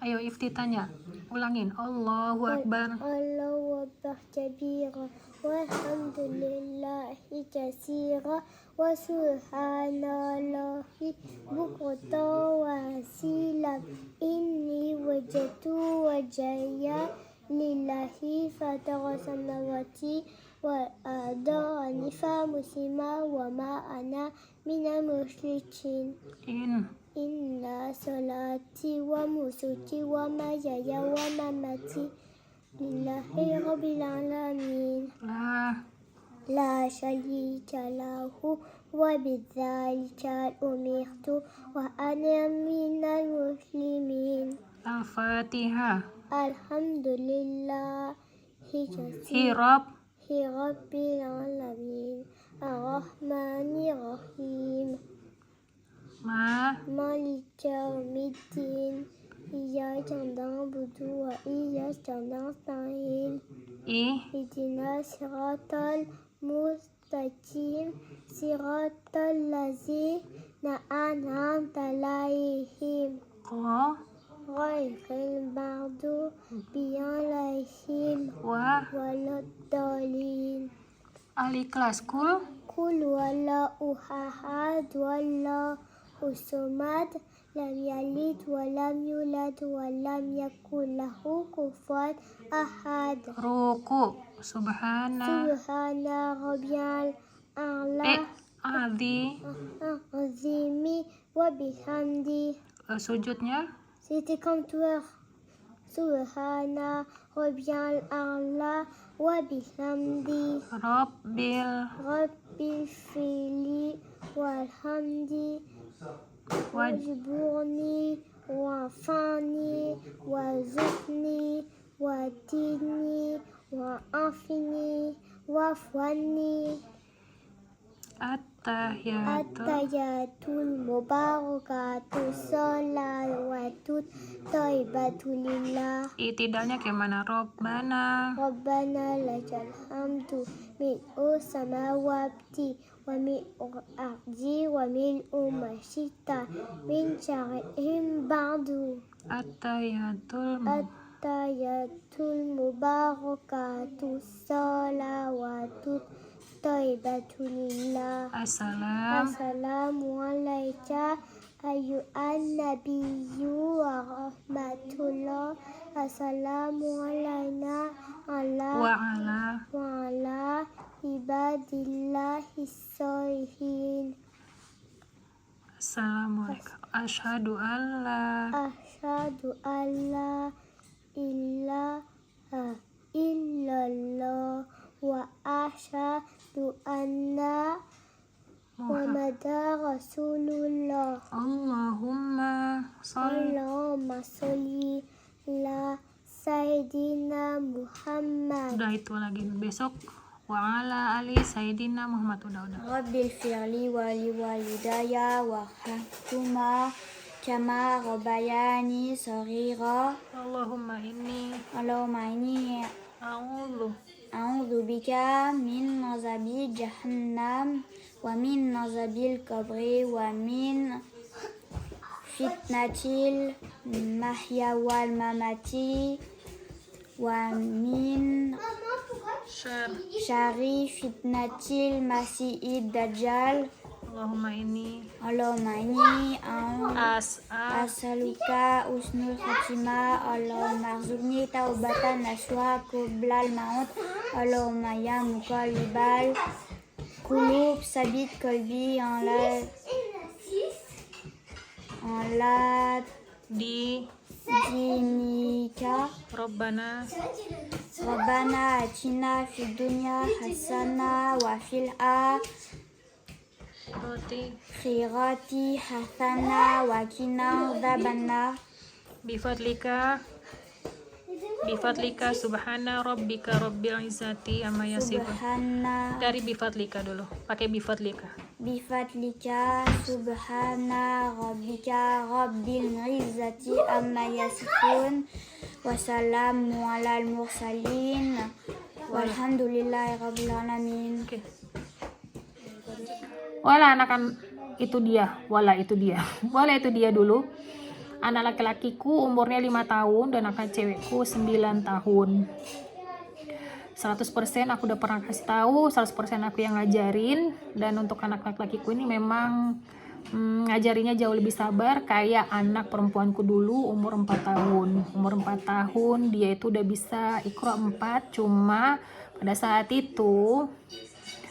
Ayo Ifti tanya, ulangin. Allahu Akbar. Allahu Akbar kabira walhamdulillahi katsira wa subhanallahi bukratan wa asila. Inni wajadtu wajhaya lillahi fatara samawati wal arda hanifa muslima wa ma ana minal musyrikin. Inna salati wa nusuki wa mahyaya wa mamati lillahi rabbil alamin. La syarika lahu wa bidzalika umirtu wa ana minal muslimin. Al-Fatihah. Alhamdulillahi rabbil alamin. Ar-Rahmanir Rahim. Maliki yaumiddin. Iyyaka na'budu wa iyyaka nasta'in. Ihdinas siratal mustaqim. Siratal ladzina an'amta 'alaihim. Ghairil maghdubi 'alaihim waladdallin. Al-Ikhlas. Kul Huwallahu ahad Allahu samad lam yalid wa lam yulad wa lam yakul lahu kufuwan ahad. Ruku. Subhana Rabbiyal a'la azimi wa bihamdi. Sujudnya C'était comme toi. Subhana Rabbiyal a'la wa bihamdi. Rabbil fili walhamdi wajburni wafani wazukni wadini waafini wafwani. At-tahiyatul mubarakatuh sholawatut thayyibatun lillah. Itidalnya kayak mana? Robbana lakal hamdu mil'u samawati wa mil'u ardi wa mil'u ma syi'ta min syai'in ba'du. At-tahiyatul mubarakatuh sholawatut thayyibatun lillah. Assalamu alayka ayyuhan nabiyyu wa rahmatullah. Assalamu alayna wa ala ibadillahi sholihin. Assalamualaikum. Asyhadu an la ilaha illallah wa asyhadu anna Muhammadar Rasulullah. Allahumma sholli ala Sayyidina Muhammad. Udah itu lagi besok wa ala ali Sayyidina Muhammad. Udah. Rabbil firli wa li walidayya wa hamhuma kama rabbayani shaghira. Allahumma inni a'udzu bika min azabi jahannam wa min azabil qabri wa min fitnatil mahya wal mamati wa min syarri fitnatil masiihid dajjal. Allahumma inni as'aluka husnul khatimah. Allahumma arzuqni taubatan nasuha qablal maut. Allahumma ya muqallibal qulub sabit qalbi ala dinika. Rabbana atina fid dunya hasanah wa fil akhirati hasanah wa qina adzabannar. Bifadlika subhana rabbika rabbil izzati amma yasifun. Dari bifadlika dulu. Pakai bifadlika. Bifadlika subhana rabbika rabbil izzati amma yasifun. Wassalamu alal mursalin. Walhamdulillahi rabbil alamin. Okay. Wala itu dia dulu. Anak laki-lakiku umurnya 5 tahun dan anak cewekku 9 tahun. 100% aku udah pernah kasih tahu, 100% aku yang ngajarin. Dan untuk anak laki-lakiku ini memang ngajarinya jauh lebih sabar kayak anak perempuanku dulu umur 4 tahun. Umur 4 tahun dia itu udah bisa Iqra 4, cuma pada saat itu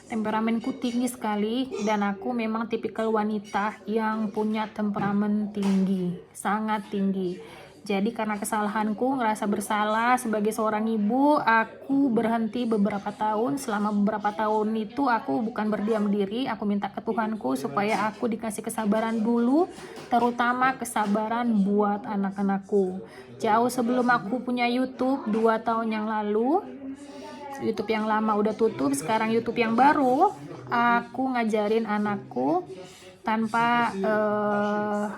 temperamenku tinggi sekali dan aku memang tipikal wanita yang punya temperamen tinggi, sangat tinggi. Jadi karena kesalahanku, ngerasa bersalah sebagai seorang ibu, aku berhenti beberapa tahun. Selama beberapa tahun itu aku bukan berdiam diri, aku minta ke Tuhanku supaya aku dikasih kesabaran dulu, terutama kesabaran buat anak-anakku. Jauh sebelum aku punya YouTube 2 tahun yang lalu, YouTube yang lama udah tutup, sekarang YouTube yang baru, aku ngajarin anakku tanpa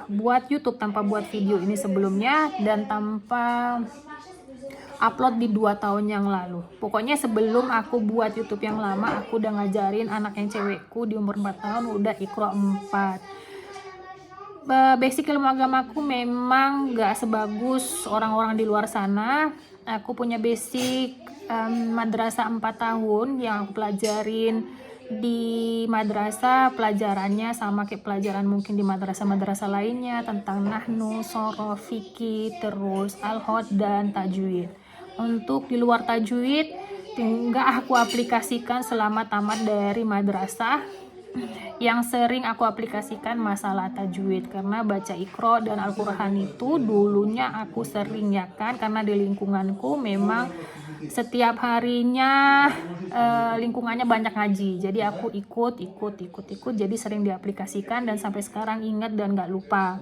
buat YouTube, tanpa buat video ini sebelumnya, dan tanpa upload di 2 tahun yang lalu. Pokoknya sebelum aku buat YouTube yang lama, aku udah ngajarin anak yang cewekku di umur 4 tahun udah Iqra 4. Basic ilmu agamaku memang gak sebagus orang-orang di luar sana. Aku punya basic madrasah 4 tahun yang aku pelajarin di madrasah. Pelajarannya sama kayak pelajaran mungkin di madrasah-madrasah lainnya, tentang nahnu, shorof, fikih, terus al-hod dan tajwid. Untuk di luar tajwid nggak aku aplikasikan selama tamat dari madrasah. Yang sering aku aplikasikan masalah tajwid, karena baca Iqra dan Al-Quran itu dulunya aku sering ya kan, karena di lingkunganku memang setiap harinya lingkungannya banyak ngaji, jadi aku ikut, jadi sering diaplikasikan dan sampai sekarang ingat dan gak lupa.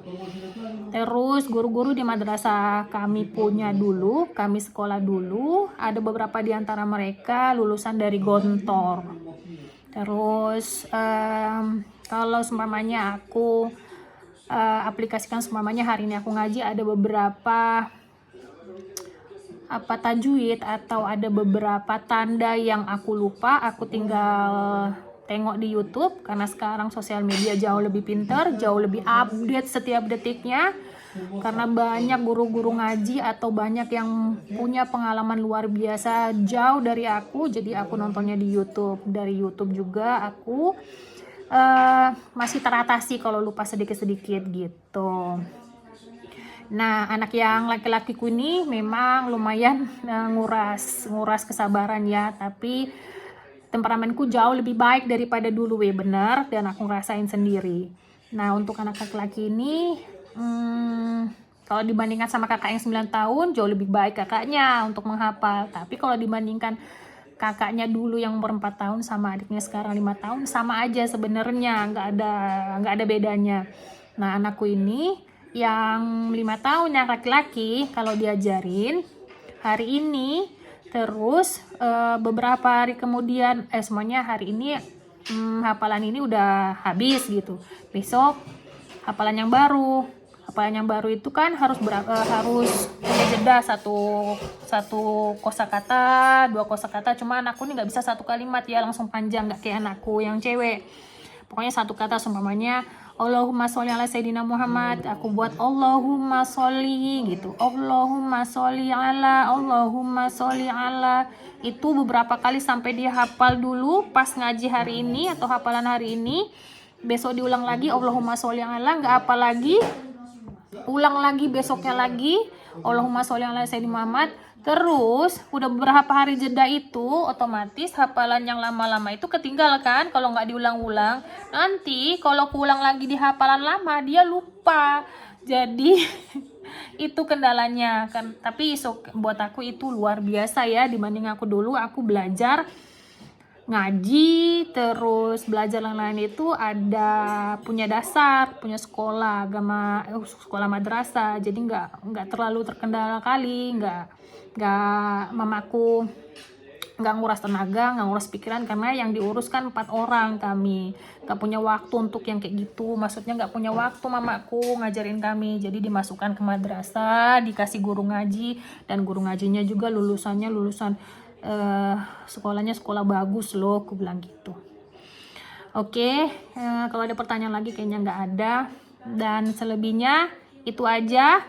Terus guru-guru di madrasah kami punya dulu, kami sekolah dulu, ada beberapa di antara mereka lulusan dari Gontor. Terus kalau seumpamanya aku aplikasikan, seumpamanya hari ini aku ngaji ada beberapa tajwid atau ada beberapa tanda yang aku lupa, aku tinggal tengok di YouTube, karena sekarang sosial media jauh lebih pintar, jauh lebih update setiap detiknya. Karena banyak guru-guru ngaji atau banyak yang punya pengalaman luar biasa jauh dari aku, jadi aku nontonnya di YouTube. Dari YouTube juga aku masih teratasi kalau lupa sedikit-sedikit gitu. Nah, anak yang laki-lakiku ini memang lumayan nguras kesabaran ya, tapi temperamenku jauh lebih baik daripada dulu, bener, dan aku ngerasain sendiri. Nah, untuk anak laki-laki ini kalau dibandingkan sama kakak yang 9 tahun jauh lebih baik kakaknya untuk menghafal. Tapi kalau dibandingkan kakaknya dulu yang umur 4 tahun sama adiknya sekarang 5 tahun, sama aja sebenarnya, nggak ada bedanya. Nah, anakku ini yang 5 tahun yang laki-laki, kalau diajarin hari ini terus beberapa hari kemudian semuanya hari ini hafalan ini udah habis gitu, besok hafalan yang baru. Hafalan yang baru itu kan harus ada jeda satu kosakata, 2 kosakata. Cuma anakku nih nggak bisa 1 kalimat ya langsung panjang, nggak kayak anakku yang cewek. Pokoknya 1 kata, seumpamanya Allahumma sholli ala Sayyidina Muhammad, aku buat Allahumma sholli gitu, Allahumma sholli ala. Itu beberapa kali sampai dia hafal dulu pas ngaji hari ini atau hafalan hari ini. Besok diulang lagi Allahumma sholli ala, nggak hafal lagi, ulang lagi besoknya lagi Allahumma sholli ala Sayyidina Muhammad. Terus udah beberapa hari jeda itu otomatis hafalan yang lama-lama itu ketinggal kan, kalau nggak diulang-ulang. Nanti kalau keulang lagi di hafalan lama dia lupa. Jadi itu kendalanya kan. Tapi buat aku itu luar biasa ya, dibanding aku dulu. Aku belajar ngaji terus belajar lain-lain itu ada punya dasar, punya sekolah agama, sekolah madrasah, jadi nggak terlalu terkendala kali, nggak mamaku nggak nguras tenaga, nggak nguras pikiran, karena yang diuruskan 4 orang kami, nggak punya waktu untuk yang kayak gitu. Maksudnya nggak punya waktu mamaku ngajarin kami, jadi dimasukkan ke madrasah, dikasih guru ngaji, dan guru ngajinya juga lulusan sekolahnya sekolah bagus loh, aku bilang gitu. Oke, kalau ada pertanyaan lagi kayaknya nggak ada, dan selebihnya Itu aja.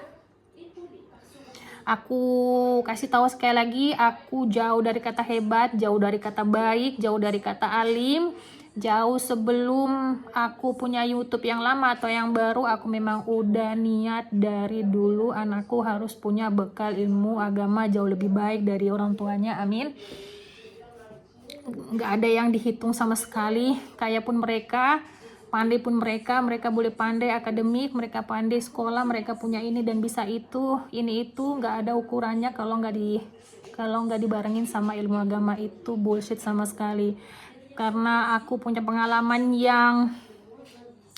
Aku kasih tahu sekali lagi, aku jauh dari kata hebat, jauh dari kata baik, jauh dari kata alim. Jauh sebelum aku punya YouTube yang lama atau yang baru, aku memang udah niat dari dulu anakku harus punya bekal ilmu agama jauh lebih baik dari orang tuanya. Amin. Nggak ada yang dihitung sama sekali. Kaya pun mereka, pandai pun mereka boleh pandai akademik, mereka pandai sekolah, mereka punya ini dan bisa itu, ini itu, nggak ada ukurannya kalau nggak dibarengin sama ilmu agama. Itu bullshit sama sekali. Karena aku punya pengalaman yang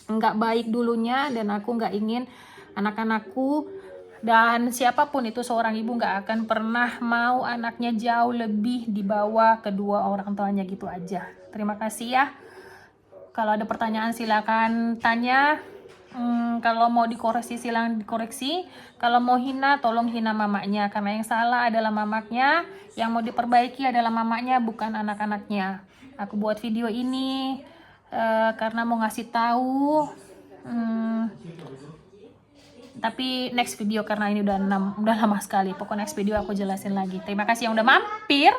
nggak baik dulunya, dan aku nggak ingin anak-anakku dan siapapun itu, seorang ibu nggak akan pernah mau anaknya jauh lebih di bawah kedua orang tuanya. Gitu aja. Terima kasih ya. Kalau ada pertanyaan silakan tanya. Kalau mau dikoreksi silakan dikoreksi. Kalau mau hina, tolong hina mamanya, karena yang salah adalah mamanya, yang mau diperbaiki adalah mamanya, bukan anak-anaknya. Aku buat video ini karena mau ngasih tahu. Tapi next video, karena ini udah lama sekali. Pokoknya next video aku jelasin lagi. Terima kasih yang udah mampir.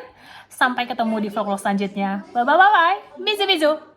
Sampai ketemu di vlog selanjutnya. Bye bye bye. Bisu bisu.